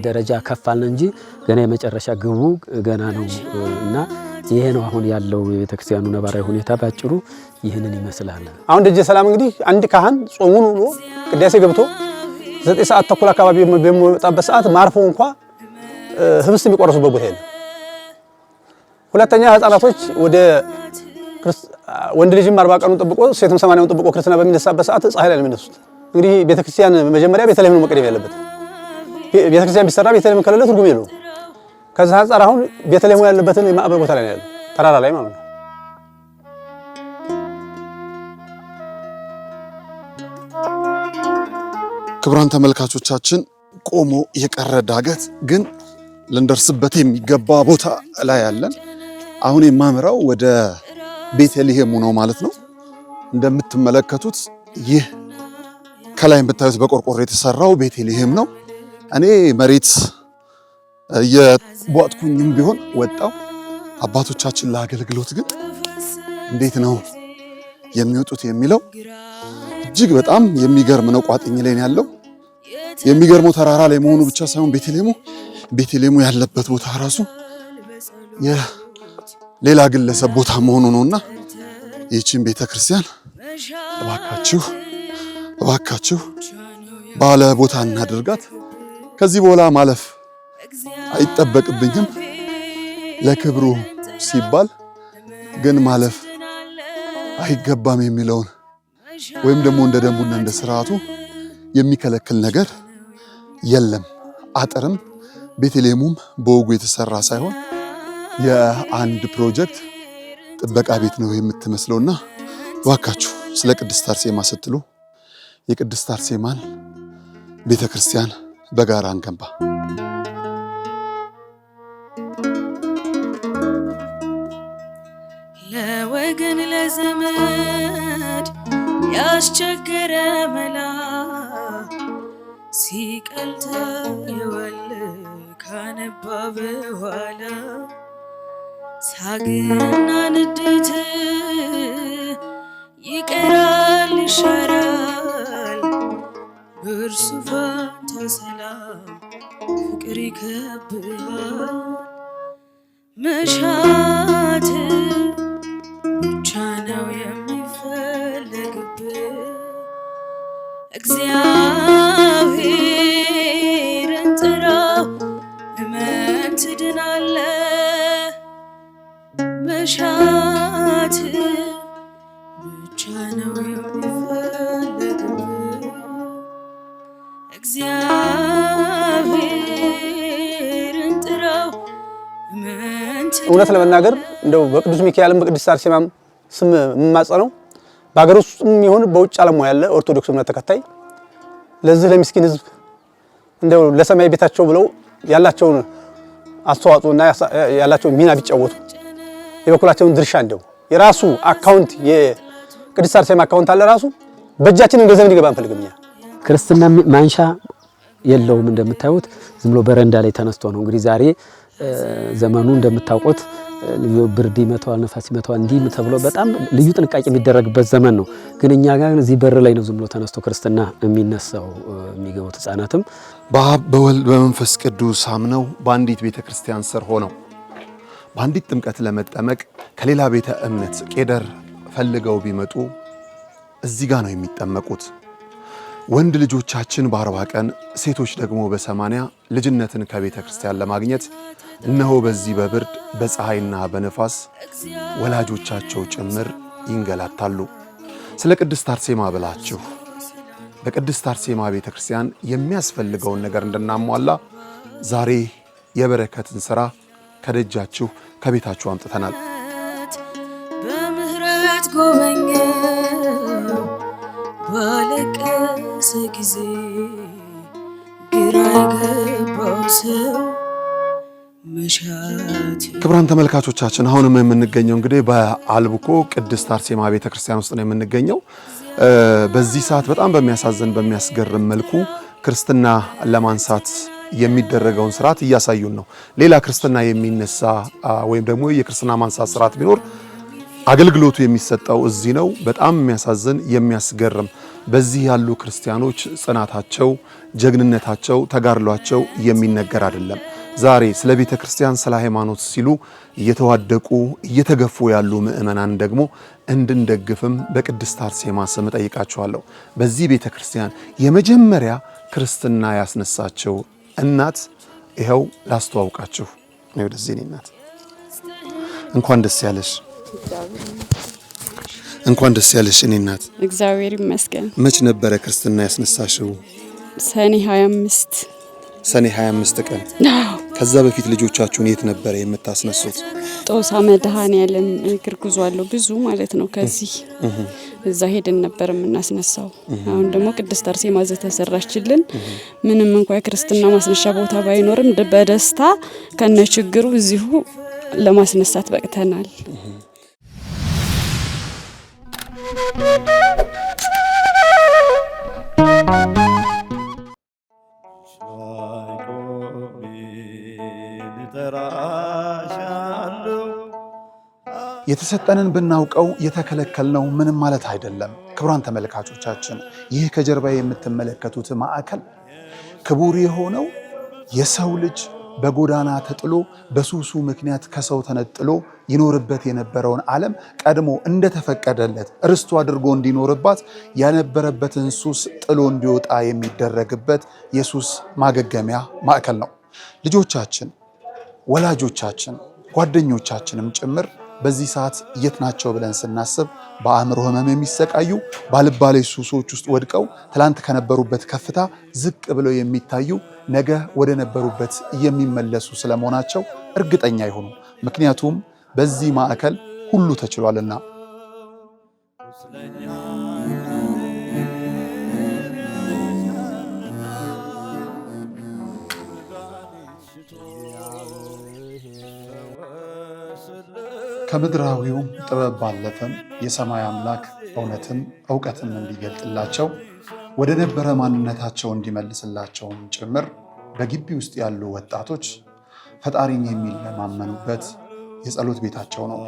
ደረጃ ከፋልን እንጂ ገና የመጨረሻ ግቡ ገና ነው እና ይሄ ነው አሁን ያለው የቤተክርስቲያኑ ነባራዊ ሁኔታ ባጭሩ ይህንን ይመስላል። አሁን ደጀ ሰላም እንግዲህ አንድ ካህን ጾሙን ውሎ ቅዳሴ ገብቶ 9 ሰዓት ተኩል አካባቢ በሚወጣበት ሰዓት ማርፎ እንኳን ህብስት የሚቆርሱበት ቦታ የለም። ሁለተኛ ህፃናቶች ወደ ወንድ ልጅም 40 ቀኑን ጠብቆ ሴትም 80ውን ጠብቆ ክርስትና በሚነሳበት ሰዓት ፀሐይ ላይ ነው የሚነሱት። እንግዲህ ቤተክርስቲያን መጀመሪያ ቤተልሔም ነው መቀደም ያለበት። ቤተክርስቲያን ቢሰራ ቤተልሔም ከሌለ ትርጉም የለውም። ከዛ አንፃር አሁን ቤተልሔም ያለበትን የማዕበል ቦታ ላይ ነው ያለው፣ ተራራ ላይ ማለት ነው። ክቡራን ተመልካቾቻችን ቆሞ የቀረ ዳገት ግን ልንደርስበት የሚገባ ቦታ ላይ ያለን። አሁን የማምራው ወደ ቤተልሔሙ ነው ማለት ነው። እንደምትመለከቱት ይህ ከላይ የምታዩት በቆርቆሮ የተሰራው ቤተልሔም ነው። እኔ መሬት የቧጥኩኝም ቢሆን ወጣው። አባቶቻችን ለአገልግሎት ግን እንዴት ነው የሚወጡት የሚለው እጅግ በጣም የሚገርም ነው። ቋጥኝ ላይ ያለው የሚገርመው ተራራ ላይ መሆኑ ብቻ ሳይሆን ቤተልሔሙ ያለበት ቦታ ራሱ የሌላ ግለሰብ ቦታ መሆኑ ነውና ይህችን ቤተክርስቲያን እባካችሁ ባለ ቦታ እናድርጋት። ከዚህ በኋላ ማለፍ አይጠበቅብኝም ለክብሩ ሲባል ግን ማለፍ አይገባም የሚለውን ወይም ደግሞ እንደ ደንቡና እንደ ስርዓቱ የሚከለክል ነገር የለም። አጥርም ቤተልሔሙም በወጉ የተሰራ ሳይሆን የአንድ ፕሮጀክት ጥበቃ ቤት ነው የምትመስለውና እባካችሁ ስለ ቅድስት አርሴማ ስትሉ የቅድስት አርሴማን ቤተክርስቲያን በጋራ እንገንባ። ለወገን ለዘመድ ያስቸገረ መላ ሲቀልታ የዋለ ካነባ በኋላ ሳግና ንዴት ይቀራል ይሻራል በእርሱ ፋንታ ሰላም ፍቅር ይከብሃል መሻት ብቻ ነው የሚፈልግብህ እግዚአብሔርን ጥራው እመን ትድናለህ መሻት ብቻ ነው የሚፈልግብህ እግዚአብሔርን ጥራው እመን እውነት ለመናገር እንደው በቅዱስ ሚካኤልም በቅድስት አርሴማም ስም የምማጸነው በአገር ውስጥም ይሁን በውጭ ዓለም ያለ ኦርቶዶክስ እምነት ተከታይ ለዚህ ለምስኪን ህዝብ እንደው ለሰማይ ቤታቸው ብለው ያላቸውን አስተዋጽኦና ያላቸውን ሚና ቢጫወቱ የበኩላቸውን ድርሻ እንደው የራሱ አካውንት የቅድስት አርሴማ አካውንት አለ ራሱ በእጃችን ገንዘብ እንዲገባ አንፈልግም። ክርስትና ማንሻ የለውም እንደምታዩት ዝም ብሎ በረንዳ ላይ ተነስቶ ነው። እንግዲህ ዛሬ ዘመኑ እንደምታውቁት ብርድ ይመታዋል፣ ነፋስ ይመታዋል እንዲህ ተብሎ በጣም ልዩ ጥንቃቄ የሚደረግበት ዘመን ነው። ግን እኛ ጋር እዚህ በር ላይ ነው ዝም ብሎ ተነስቶ ክርስትና የሚነሳው። የሚገቡት ህፃናትም በአብ በወልድ በመንፈስ ቅዱስ አምነው በአንዲት ቤተክርስቲያን ስር ሆነው በአንዲት ጥምቀት ለመጠመቅ ከሌላ ቤተ እምነት ቄደር ፈልገው ቢመጡ እዚህ ጋር ነው የሚጠመቁት። ወንድ ልጆቻችን በ40 ቀን ሴቶች ደግሞ በ80 ልጅነትን ከቤተ ክርስቲያን ለማግኘት እነሆ በዚህ በብርድ በፀሐይና በነፋስ ወላጆቻቸው ጭምር ይንገላታሉ። ስለ ቅድስት አርሴማ ብላችሁ በቅድስት አርሴማ ቤተ ክርስቲያን የሚያስፈልገውን ነገር እንድናሟላ ዛሬ የበረከትን ሥራ ከደጃችሁ ከቤታችሁ አምጥተናል። በምህረት ጎበኘው ባለቀሰ ጊዜ ግራ የገባው ሰው መሻት። ክቡራን ተመልካቾቻችን አሁንም የምንገኘው እንግዲህ በአልቡኮ ቅድስት አርሴማ ቤተክርስቲያን ውስጥ ነው የምንገኘው። በዚህ ሰዓት በጣም በሚያሳዝን በሚያስገርም መልኩ ክርስትና ለማንሳት የሚደረገውን ስርዓት እያሳዩን ነው። ሌላ ክርስትና የሚነሳ ወይም ደግሞ የክርስትና ማንሳት ስርዓት ቢኖር አገልግሎቱ የሚሰጠው እዚህ ነው። በጣም የሚያሳዝን የሚያስገርም በዚህ ያሉ ክርስቲያኖች ጽናታቸው፣ ጀግንነታቸው፣ ተጋድሏቸው የሚነገር አይደለም። ዛሬ ስለ ቤተ ክርስቲያን ስለ ሃይማኖት ሲሉ እየተዋደቁ እየተገፉ ያሉ ምእመናን ደግሞ እንድንደግፍም በቅድስት አርሴማ ስም ጠይቃቸዋለሁ። በዚህ ቤተ ክርስቲያን የመጀመሪያ ክርስትና ያስነሳቸው እናት ይኸው ላስተዋውቃችሁ ነው። ወደዚህ እናት እንኳን ደስ ያለሽ፣ እንኳን ደስ ያለሽ እኔ እናት። እግዚአብሔር ይመስገን። መች ነበረ ክርስትና ያስነሳሽው? ሰኔ 25 ሰኔ 25 ቀን። ከዛ በፊት ልጆቻችሁን የት ነበረ የምታስነሱት? ጦሳ መድኃኔዓለም እግር ጉዞ አለው ብዙ ማለት ነው። ከዚህ እዛ ሄደን ነበር የምናስነሳው። አሁን ደግሞ ቅድስት አርሴማ ተሰራችልን። ምንም እንኳን የክርስትና ማስነሻ ቦታ ባይኖርም በደስታ ከነ ችግሩ እዚሁ ለማስነሳት በቅተናል። የተሰጠንን ብናውቀው የተከለከልነው ምንም ማለት አይደለም። ክቡራን ተመልካቾቻችን ይህ ከጀርባ የምትመለከቱት ማዕከል ክቡር የሆነው የሰው ልጅ በጎዳና ተጥሎ በሱሱ ምክንያት ከሰው ተነጥሎ ይኖርበት የነበረውን ዓለም ቀድሞ እንደተፈቀደለት ርስቱ አድርጎ እንዲኖርባት ያነበረበትን ሱስ ጥሎ እንዲወጣ የሚደረግበት የሱስ ማገገሚያ ማዕከል ነው። ልጆቻችን፣ ወላጆቻችን፣ ጓደኞቻችንም ጭምር በዚህ ሰዓት የት ናቸው ብለን ስናስብ በአእምሮ ህመም የሚሰቃዩ ባልባሌ ሱሶች ውስጥ ወድቀው ትላንት ከነበሩበት ከፍታ ዝቅ ብለው የሚታዩ ነገ ወደ ነበሩበት የሚመለሱ ስለመሆናቸው እርግጠኛ ይሁኑ። ምክንያቱም በዚህ ማዕከል ሁሉ ተችሏልና። ከምድራዊውም ጥበብ ባለፈም የሰማይ አምላክ እውነትን እውቀትን እንዲገልጥላቸው ወደ ነበረ ማንነታቸው እንዲመልስላቸውም ጭምር በግቢ ውስጥ ያሉ ወጣቶች ፈጣሪን የሚለማመኑበት የጸሎት ቤታቸው ነው።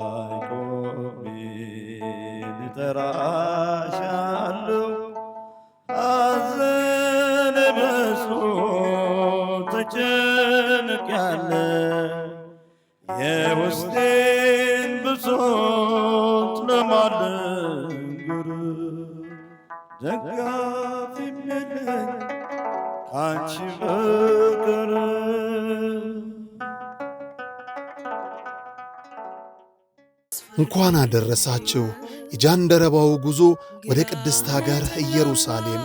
ተጨንቅ ያለ የውስጤን ብሶት ለማልነግር ደጋፊም የለኝ ካንቺ በቀር። እንኳን አደረሳችሁ። የጃንደረባው ጉዞ ወደ ቅድስት ሀገር ኢየሩሳሌም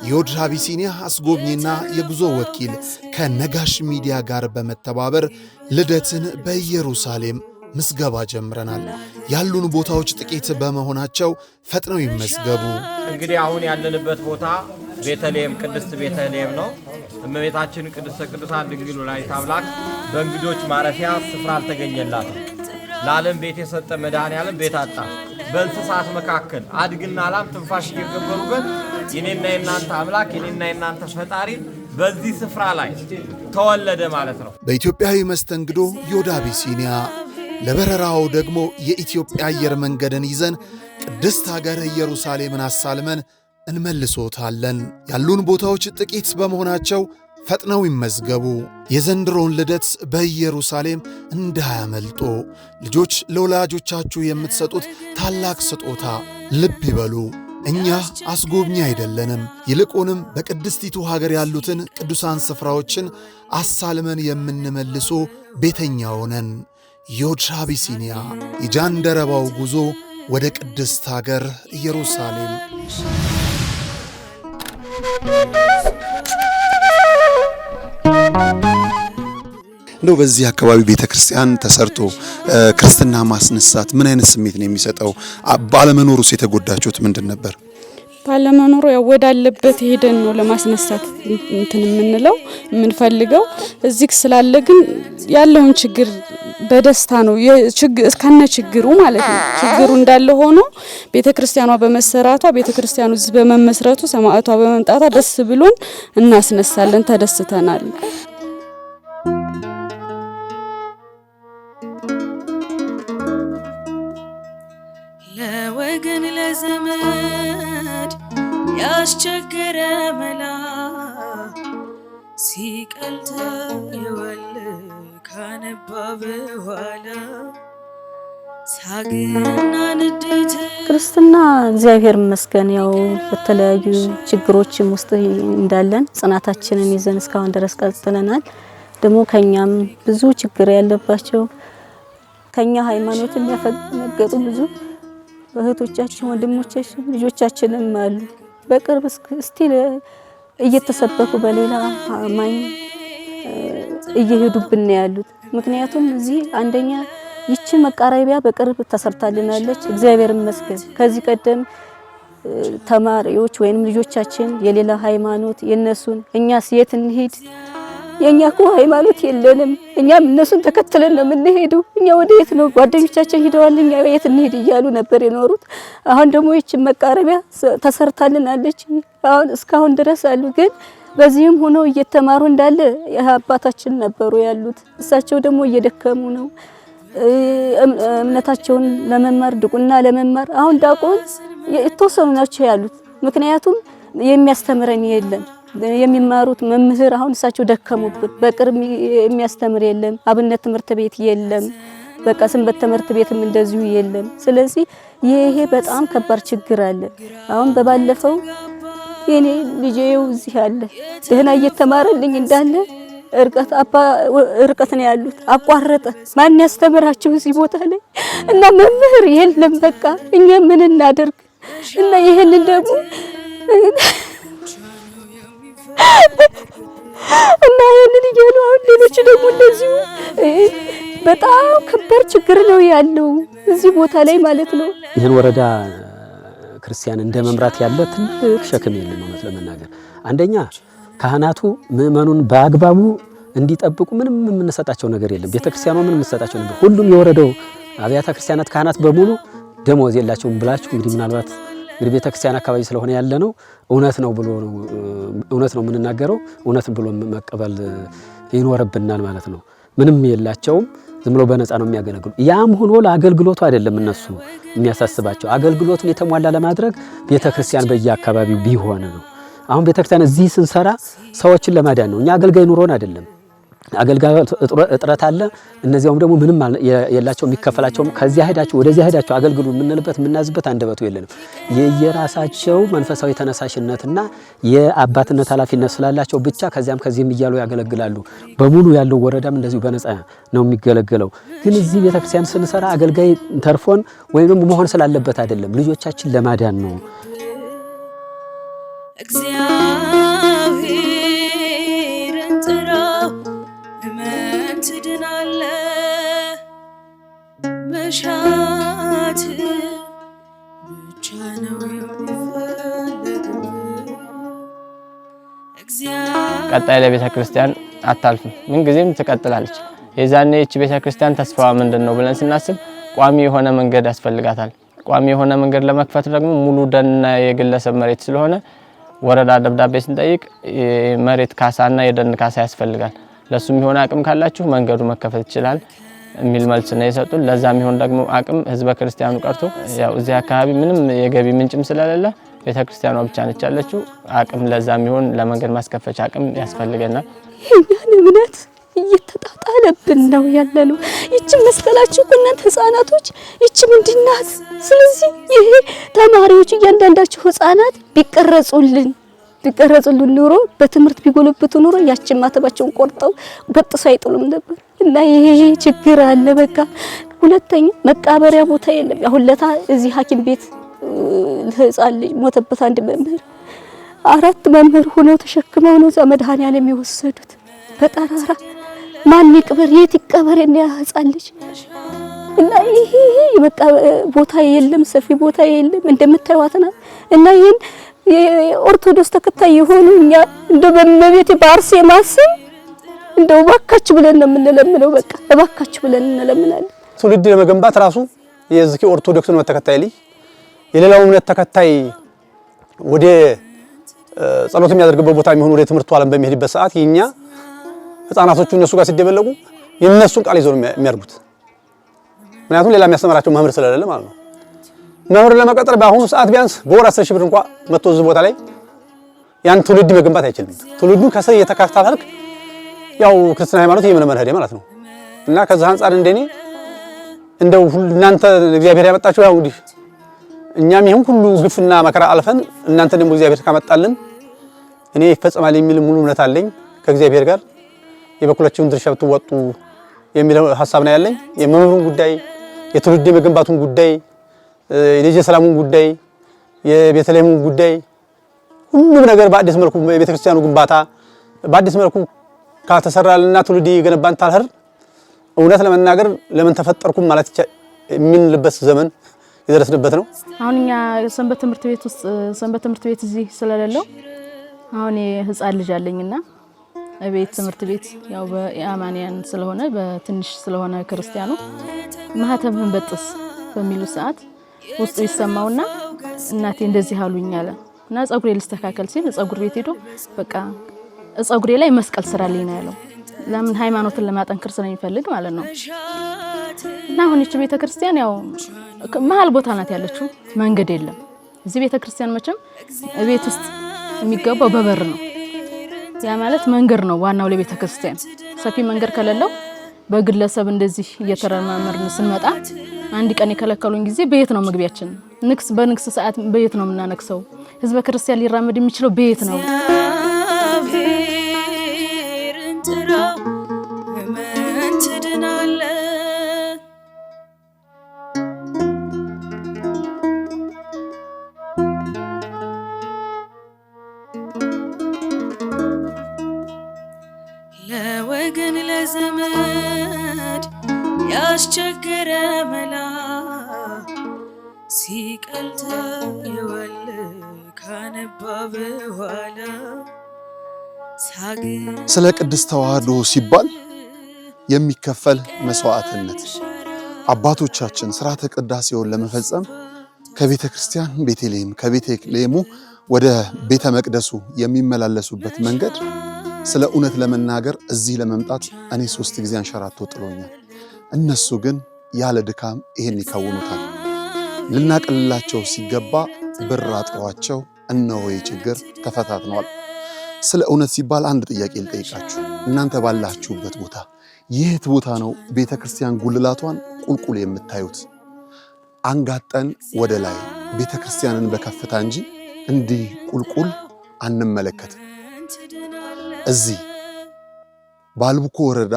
የዮድ አቢሲኒያ አስጎብኚና የጉዞ ወኪል ከነጋሽ ሚዲያ ጋር በመተባበር ልደትን በኢየሩሳሌም ምዝገባ ጀምረናል። ያሉን ቦታዎች ጥቂት በመሆናቸው ፈጥነው ይመዝገቡ። እንግዲህ አሁን ያለንበት ቦታ ቤተልሔም ቅድስት ቤተልሔም ነው። እመቤታችን ቅድስተ ቅዱሳን ድንግል ወላዲተ አምላክ በእንግዶች ማረፊያ ስፍራ አልተገኘላትም። ለዓለም ቤት የሰጠ መድኃኔዓለም ቤት አጣ። በእንስሳት መካከል አድግና ላም ትንፋሽ እየገበሩበት የኔና የናንተ አምላክ የኔና የናንተ ፈጣሪ በዚህ ስፍራ ላይ ተወለደ ማለት ነው። በኢትዮጵያዊ መስተንግዶ ዮድ አቢሲኒያ፣ ለበረራው ደግሞ የኢትዮጵያ አየር መንገድን ይዘን ቅድስት ሀገር ኢየሩሳሌምን አሳልመን እንመልሶታለን። ያሉን ቦታዎች ጥቂት በመሆናቸው ፈጥነው ይመዝገቡ። የዘንድሮውን ልደት በኢየሩሳሌም እንዳያመልጦ። ልጆች ለወላጆቻችሁ የምትሰጡት ታላቅ ስጦታ ልብ ይበሉ። እኛ አስጎብኚ አይደለንም። ይልቁንም በቅድስቲቱ ሀገር ያሉትን ቅዱሳን ስፍራዎችን አሳልመን የምንመልሶ ቤተኛው ነን። ዮድ አቢሲኒያ፣ የጃንደረባው ጉዞ ወደ ቅድስት ሀገር ኢየሩሳሌም። እንደው በዚህ አካባቢ ቤተክርስቲያን ተሰርቶ ክርስትና ማስነሳት ምን አይነት ስሜት ነው የሚሰጠው? ባለመኖሩስ የተጎዳችሁት ምንድን ነበር? ባለመኖሩ ያው ወዳለበት ሄደን ነው ለማስነሳት እንትን የምንለው የምንፈልገው። እዚህ ስላለ ግን ያለውን ችግር በደስታ ነው እስከነ ችግሩ ማለት ነው። ችግሩ እንዳለ ሆኖ ቤተክርስቲያኗ በመሰራቷ ቤተክርስቲያኑ እዚህ በመመስረቱ ሰማዕቷ በመምጣቷ ደስ ብሎን እናስነሳለን፣ ተደስተናል። ለወገን ለዘመድ ያስቸገረ መላ ሲቀልታ የዋለ ካነባ በኋላ ሳግና ንዴት ክርስትና እግዚአብሔር ይመስገን ያው በተለያዩ ችግሮችም ውስጥ እንዳለን ጽናታችንን ይዘን እስካሁን ድረስ ቀጥለናል። ደግሞ ከኛም ብዙ ችግር ያለባቸው ከኛ ሃይማኖትን ያፈነገጡ ብዙ እህቶቻችን ወንድሞቻችን ልጆቻችንም አሉ። በቅርብ እስቲ እየተሰበኩ በሌላ አማኝ እየሄዱብን ያሉት። ምክንያቱም እዚህ አንደኛ ይቺ መቃረቢያ በቅርብ ተሰርታልናለች፣ እግዚአብሔር ይመስገን። ከዚህ ቀደም ተማሪዎች ወይንም ልጆቻችን የሌላ ሃይማኖት የነሱን እኛስ የት እንሂድ? የኛ እኮ ሃይማኖት የለንም፣ እኛም እነሱን ተከትለን ነው የምንሄደው። እኛ ወደ የት ነው? ጓደኞቻችን ሄደዋል፣ እኛ የት እንሂድ እያሉ ነበር የኖሩት። አሁን ደግሞ ይቺ መቃረቢያ ተሰርታልናለች። አሁን እስካሁን ድረስ አሉ። ግን በዚህም ሆኖ እየተማሩ እንዳለ አባታችን ነበሩ ያሉት። እሳቸው ደግሞ እየደከሙ ነው እምነታቸውን ለመማር ድቁና ለመማር። አሁን ዲያቆን የተወሰኑ ናቸው ያሉት። ምክንያቱም የሚያስተምረን የለም። የሚማሩት መምህር አሁን እሳቸው ደከሙብን። በቅርብ የሚያስተምር የለም። አብነት ትምህርት ቤት የለም። በቃ ሰንበት ትምህርት ቤትም እንደዚሁ የለም። ስለዚህ ይሄ በጣም ከባድ ችግር አለ። አሁን በባለፈው የኔ ልጄው እዚህ አለ ደህና እየተማረልኝ እንዳለ እርቀት ነው ያሉት። አቋረጠ። ማን ያስተምራቸው እዚህ ቦታ ላይ? እና መምህር የለም። በቃ እኛ ምን እናደርግ? እና ይሄንን ደግሞ እና ይሄንን ይገሉ። አሁን ሌሎች ደግሞ እንደዚሁ በጣም ከባድ ችግር ነው ያለው እዚህ ቦታ ላይ ማለት ነው። ይህን ወረዳ ክርስቲያን እንደ መምራት ያለ ትልቅ ሸክም የለም። ማለት ለመናገር አንደኛ ካህናቱ ምእመኑን በአግባቡ እንዲጠብቁ ምንም የምንሰጣቸው ነገር የለም። ቤተክርስቲያኗ ምንም የምንሰጣቸው ነገር ሁሉም የወረደው አብያተ ክርስቲያናት ካህናት በሙሉ ደሞዝ የላቸውም ብላችሁ እንግዲህ ምናልባት እንግዲህ ቤተክርስቲያን አካባቢ ስለሆነ ያለ ነው እውነት ነው ብሎ ነው እውነት ነው የምንናገረው። እውነት ብሎ መቀበል ይኖርብናል ማለት ነው። ምንም የላቸውም። ዝም ብሎ በነፃ ነው የሚያገለግሉ። ያም ሆኖ ለአገልግሎቱ አይደለም እነሱ የሚያሳስባቸው። አገልግሎቱን የተሟላ ለማድረግ ቤተክርስቲያን በየአካባቢው ቢሆን ነው። አሁን ቤተክርስቲያን እዚህ ስንሰራ ሰዎችን ለማዳን ነው። እኛ አገልጋይ ኑሮን አይደለም። አገልጋዮች እጥረት አለ። እነዚያውም ደግሞ ምንም የላቸው የሚከፈላቸው ከዚያ ሄዳችሁ ወደዚያ ሄዳችሁ አገልግሉ የምንልበት የምናዝበት አንደበቱ የለንም። የየራሳቸው መንፈሳዊ ተነሳሽነትና የአባትነት ኃላፊነት ስላላቸው ብቻ ከዚያም ከዚህም እያሉ ያገለግላሉ። በሙሉ ያለው ወረዳም እንደዚሁ በነፃ ነው የሚገለገለው። ግን እዚህ ቤተክርስቲያን ስንሰራ አገልጋይ ተርፎን ወይም ደግሞ መሆን ስላለበት አይደለም፣ ልጆቻችን ለማዳን ነው። እግዚአብሔርን ጥራው ትድናለህ መሻት ብቻ ነው ቀጣይ ለቤተ ክርስቲያን አታልፍም፣ ምን ጊዜም ትቀጥላለች። የዛኔ እቺ ቤተ ክርስቲያን ተስፋዋ ምንድነው ብለን ስናስብ ቋሚ የሆነ መንገድ ያስፈልጋታል። ቋሚ የሆነ መንገድ ለመክፈት ደግሞ ሙሉ ደንና የግለሰብ መሬት ስለሆነ ወረዳ ደብዳቤ ስንጠይቅ መሬት ካሳና የደን ካሳ ያስፈልጋል። ለሱም ይሆን አቅም ካላችሁ መንገዱ መከፈት ይችላል የሚል መልስ ነው የሰጡን። ለዛም ይሆን ደግሞ አቅም ህዝበ ክርስቲያኑ ቀርቶ ያው እዚህ አካባቢ ምንም የገቢ ምንጭም ስለሌለ ቤተክርስቲያኗ ብቻ ነች ያለችው። አቅም ለዛም ይሆን ለመንገድ ማስከፈቻ አቅም ያስፈልገናል። የኛን እምነት እየተጣጣለብን ነው ያለነው። ይቺ መስቀላችሁ እናንተ ህፃናቶች ይቺ ምንድናት? ስለዚህ ይሄ ተማሪዎች እያንዳንዳቸው ህፃናት ቢቀረጹልን ኑሮ በትምህርት ቢጎለብቱ ኑሮ ያችን ማተባቸውን ቆርጠው በጥሰው አይጥሉም ነበር። እና ይሄ ችግር አለ። በቃ ሁለተኛ መቃበሪያ ቦታ የለም። አሁን ለታ እዚህ ሐኪም ቤት ህፃን ልጅ ሞተበት አንድ መምህር 4 መምህር ሆነው ተሸክመው ነው መድኃኔዓለም የወሰዱት በጠራራ። ማን ይቅበር የት ይቀበር እና ህፃን ልጅ? እና ይሄ በቃ ቦታ የለም፣ ሰፊ ቦታ የለም እንደምታዩዋትና እና ይሄን የኦርቶዶክስ ተከታይ የሆኑ እኛ እንደ በመቤት በአርሴማ ስም እንደው ባካችሁ ብለን ነው የምንለምነው። በቃ ባካችሁ ብለን እንለምናለን። ትውልድ ለመገንባት ራሱ የዚህ ኦርቶዶክስን ተከታይ ልጅ የሌላው እምነት ተከታይ ወደ ጸሎት የሚያደርግበት ቦታ የሚሆን ወደ ትምህርቱ ዓለም በሚሄድበት ሰዓት የኛ ህፃናቶቹ እነሱ ጋር ሲደበለቁ የነሱን ቃል ይዘው የሚያርጉት። ምክንያቱም ሌላ የሚያስተምራቸው መምህር ስለሌለ ማለት ነው። መምህር ለመቀጠር በአሁኑ ሰዓት ቢያንስ በወር 10 ሺህ ብር እንኳን መጥቶ እዚህ ቦታ ላይ ያን ትውልድ መገንባት አይችልም። ትውልዱን ከስር እየተከታተልክ ያው ክርስትና ሃይማኖት የመነመን ሄደ ማለት ነው። እና ከዛ አንፃር እንደኔ እንደው እናንተ እግዚአብሔር ያመጣችሁ ያው እንግዲህ እኛም ይሁን ሁሉ ግፍና መከራ አልፈን እናንተ ደግሞ እግዚአብሔር ካመጣልን እኔ ይፈጸማል የሚል ሙሉ እምነት አለኝ። ከእግዚአብሔር ጋር የበኩላችሁን ድርሻ ብትወጡ የሚል ሐሳብ ነው ያለኝ። የመምህሩን ጉዳይ፣ የትውልድ መገንባቱን ጉዳይ፣ የልጅ ሰላሙን ጉዳይ፣ የቤተልሔሙን ጉዳይ ሁሉም ነገር በአዲስ መልኩ የቤተክርስቲያኑ ግንባታ በአዲስ መልኩ ካልተሰራልና ትውልድ የገነባን ታልህር እውነት ለመናገር ለምን ተፈጠርኩም ማለት የሚልበት ዘመን የደረስንበት ነው። አሁን እኛ ሰንበት ትምህርት ቤት ውስጥ ሰንበት ትምህርት ቤት እዚህ ስለሌለው አሁን የህፃን ልጅ አለኝና ቤት ትምህርት ቤት ያው በአማንያን ስለሆነ በትንሽ ስለሆነ ክርስቲያኑ ማህተምህን በጥስ በሚሉ ሰዓት ውስጥ ይሰማውና እናቴ እንደዚህ አሉኝ አለ እና ጸጉሬ ልስተካከል ሲል ጸጉር ቤት ሄዶ በቃ ጸጉሬ ላይ መስቀል ስራልኝ ነው ያለው። ለምን ሃይማኖትን ለማጠንከር ስለሚፈልግ ማለት ነው። እና አሁን እቺ ቤተክርስቲያን ያው መሀል ቦታ ናት ያለችው፣ መንገድ የለም። እዚህ ቤተክርስቲያን መቼም ቤት ውስጥ የሚገባው በበር ነው። ያ ማለት መንገድ ነው ዋናው ለቤተክርስቲያን። ሰፊ መንገድ ከሌለው በግለሰብ እንደዚህ እየተረማመርን ስንመጣ አንድ ቀን የከለከሉን ጊዜ በየት ነው መግቢያችን? በንግስ ሰዓት በየት ነው የምናነክሰው? ህዝበ ክርስቲያን ሊራመድ የሚችለው በየት ነው? ለወገን ለዘመድ ያስቸገረ መላ ሲቀልተ ይወል ካነባ በኋላ ስለ ቅድስት ተዋሕዶ ሲባል የሚከፈል መስዋዕትነት አባቶቻችን ሥርዓተ ቅዳሴውን ለመፈጸም ከቤተ ክርስቲያን ቤተልሔም ከቤተልሔሙ ወደ ቤተ መቅደሱ የሚመላለሱበት መንገድ ስለ እውነት ለመናገር እዚህ ለመምጣት እኔ 3 ጊዜ አንሸራቶ ጥሎኛል። እነሱ ግን ያለ ድካም ይሄን ይከውኑታል። ልናቀልላቸው ሲገባ ብር አጥሯቸው እነሆ የችግር ተፈታትነዋል። ስለ እውነት ሲባል አንድ ጥያቄ ልጠይቃችሁ። እናንተ ባላችሁበት ቦታ የት ቦታ ነው ቤተክርስቲያን ጉልላቷን ቁልቁል የምታዩት? አንጋጠን ወደ ላይ ቤተክርስቲያንን በከፍታ እንጂ እንዲህ ቁልቁል አንመለከትም። እዚህ በአልቡኮ ወረዳ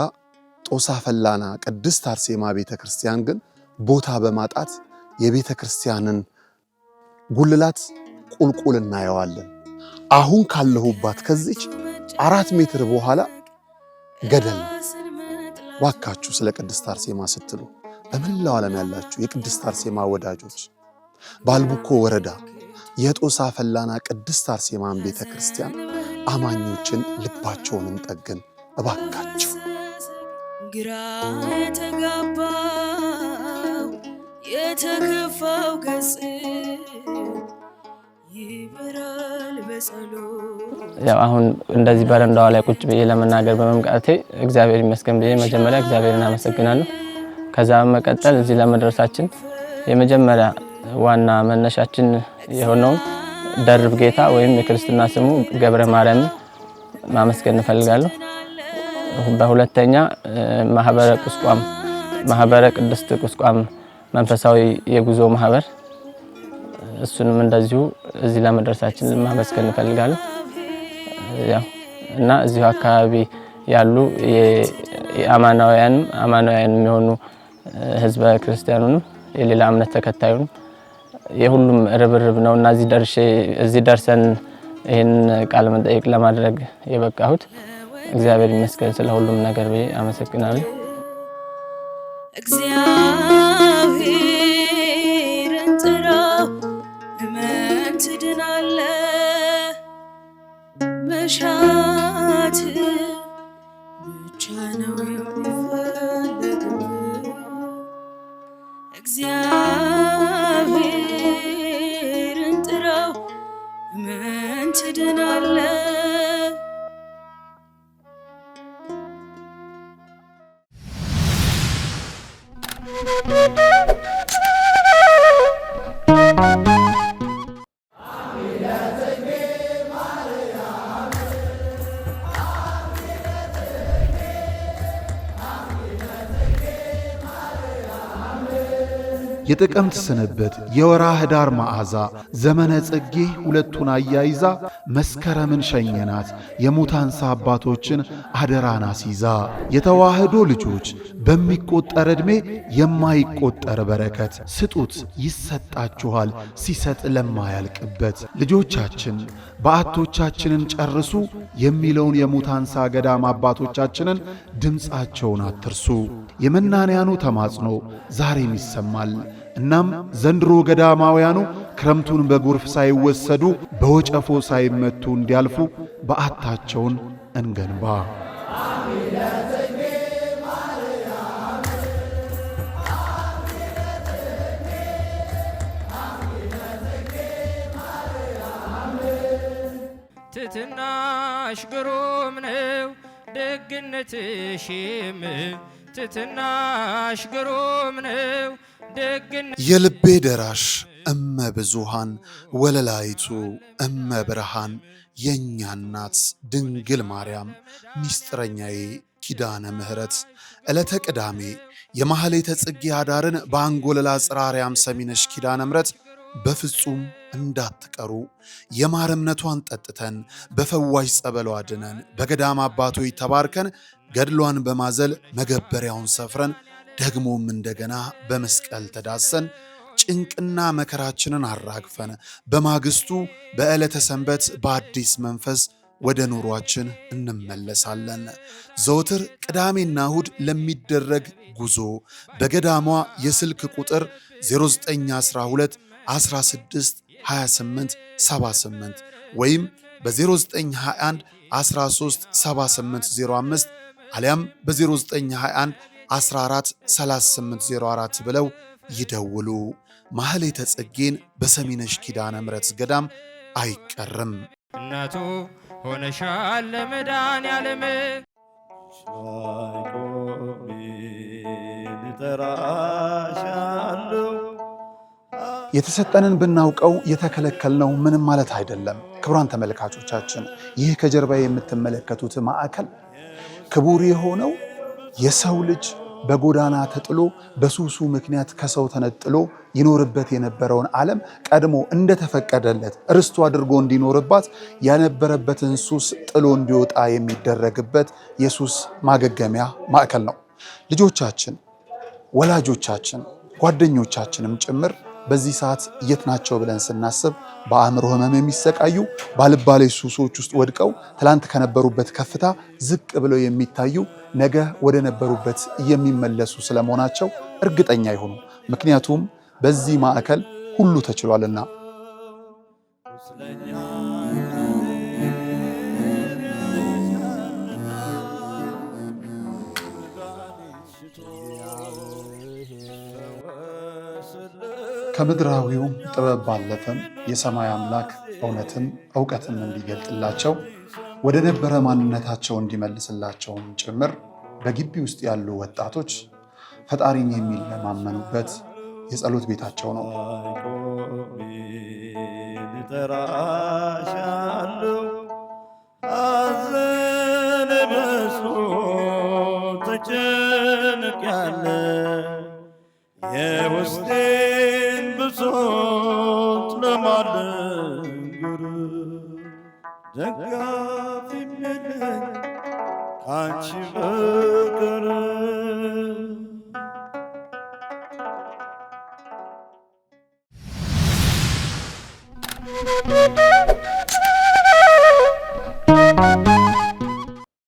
ጦሳ ፈላና ቅድስት አርሴማ ቤተክርስቲያን ግን ቦታ በማጣት የቤተክርስቲያንን ጉልላት ቁልቁል እናየዋለን። አሁን ካለሁባት ከዚች 4 ሜትር በኋላ ገደል ነው። ዋካችሁ ስለ ቅድስት አርሴማ ስትሉ በመላው ዓለም ያላችሁ የቅድስት አርሴማ ወዳጆች በአልቡኮ ወረዳ የጦሳ ፈላና ቅድስት አርሴማን ቤተክርስቲያን አማኞችን ልባቸውን እንጠግን እባካችሁ። ግራ የተጋባው የተከፋው ገጽ ይበራል በጸሎት። ያው አሁን እንደዚህ በረንዳዋ ላይ ቁጭ ብዬ ለመናገር በመምቃቴ እግዚአብሔር ይመስገን ብዬ መጀመሪያ እግዚአብሔርን አመሰግናለሁ። ከዛ መቀጠል እዚህ ለመድረሳችን የመጀመሪያ ዋና መነሻችን የሆነው ደርብ ጌታ ወይም የክርስትና ስሙ ገብረ ማርያም ማመስገን እፈልጋለሁ። በሁለተኛ ማህበረ ቅድስት ቁስቋም መንፈሳዊ የጉዞ ማህበር እሱንም እንደዚሁ እዚህ ለመድረሳችን ማመስገን እፈልጋለሁ። ያው እና እዚሁ አካባቢ ያሉ የአማናውያን የሚሆኑ ህዝበ ክርስቲያኑንም የሌላ እምነት ተከታዩንም የሁሉም ርብርብ ነውና እዚህ ደርሰን ይሄን ቃለ መጠይቅ ለማድረግ የበቃሁት እግዚአብሔር ይመስገን ስለ ሁሉም ነገር ብዬ አመሰግናለሁ። እግዚአብሔርን ጥራው እመን ትድናለህ፣ መሻት ብቻ ነው የሚፈልገው። እግዚአብሔርን ጥራው እመን ትድናለህ። የጥቅምት ስንብት የወርኃ ኅዳር መዓዛ ዘመነ ጽጌ ሁለቱን አያይዛ መስከረምን ሸኘናት የሙታንሳ አባቶችን አደራን አስይዛ። የተዋህዶ ልጆች በሚቆጠር ዕድሜ የማይቆጠር በረከት ስጡት ይሰጣችኋል ሲሰጥ ለማያልቅበት። ልጆቻችን በዓቶቻችንን ጨርሱ የሚለውን የሙታንሳ ገዳም አባቶቻችንን ድምፃቸውን አትርሱ። የመናንያኑ ተማጽኖ ዛሬም ይሰማል። እናም ዘንድሮ ገዳማውያኑ ክረምቱን በጎርፍ ሳይወሰዱ በወጨፎ ሳይመቱ እንዲያልፉ በዓታቸውን እንገንባ። ትትናሽ ግሩም ነው ደግነትሽም ትትናሽ ግሩም ነው ደግነትሽ። የልቤ ደራሽ እመ ብዙሃን ወለላይቱ እመ ብርሃን የእኛ እናት ድንግል ማርያም ሚስጥረኛዬ ኪዳነ ምሕረት ዕለተ ቅዳሜ የማህሌተ ጽጌ አዳርን በአንጎለላ ጽራርያም ሰሚነሽ ኪዳነ ምሕረት በፍጹም እንዳትቀሩ። የማር እምነቷን ጠጥተን በፈዋሽ ጸበሏ ድነን በገዳም አባቶች ተባርከን ገድሏን በማዘል መገበሪያውን ሰፍረን ደግሞም እንደገና በመስቀል ተዳሰን ጭንቅና መከራችንን አራግፈን በማግስቱ በዕለተ ሰንበት በአዲስ መንፈስ ወደ ኑሯችን እንመለሳለን። ዘወትር ቅዳሜና እሁድ ለሚደረግ ጉዞ በገዳሟ የስልክ ቁጥር 0912 16 28 78 ወይም በ0921 13 7805 አሊያም በ0921 14 3804 ብለው ይደውሉ። ማህሌተ ጽጌን በሰሚነሽ ኪዳነ ምሕረት ገዳም አይቀርም። እናቱ ሆነሻል ለመድኃኔዓለም ሳይቆም ልጠራሻለሁ። የተሰጠንን ብናውቀው የተከለከልነው ምንም ማለት አይደለም። ክቡራን ተመልካቾቻችን ይህ ከጀርባ የምትመለከቱት ማዕከል ክቡር የሆነው የሰው ልጅ በጎዳና ተጥሎ በሱሱ ምክንያት ከሰው ተነጥሎ ይኖርበት የነበረውን ዓለም ቀድሞ እንደተፈቀደለት ርስቱ አድርጎ እንዲኖርባት ያነበረበትን ሱስ ጥሎ እንዲወጣ የሚደረግበት የሱስ ማገገሚያ ማዕከል ነው። ልጆቻችን፣ ወላጆቻችን፣ ጓደኞቻችንም ጭምር በዚህ ሰዓት የት ናቸው ብለን ስናስብ በአእምሮ ህመም የሚሰቃዩ ባልባሌ ሱሶች ውስጥ ወድቀው ትላንት ከነበሩበት ከፍታ ዝቅ ብለው የሚታዩ ነገ ወደ ነበሩበት የሚመለሱ ስለመሆናቸው እርግጠኛ ይሁኑ። ምክንያቱም በዚህ ማዕከል ሁሉ ተችሏልና። ከምድራዊውም ጥበብ ባለፈም የሰማይ አምላክ እውነትን እውቀትን እንዲገልጥላቸው ወደ ነበረ ማንነታቸው እንዲመልስላቸውም ጭምር በግቢ ውስጥ ያሉ ወጣቶች ፈጣሪን የሚለማመኑበት የጸሎት ቤታቸው ነው። የውስጤን ብሶት ለማልነግር ደጋፊ የለኝ ካንቺ በቀር።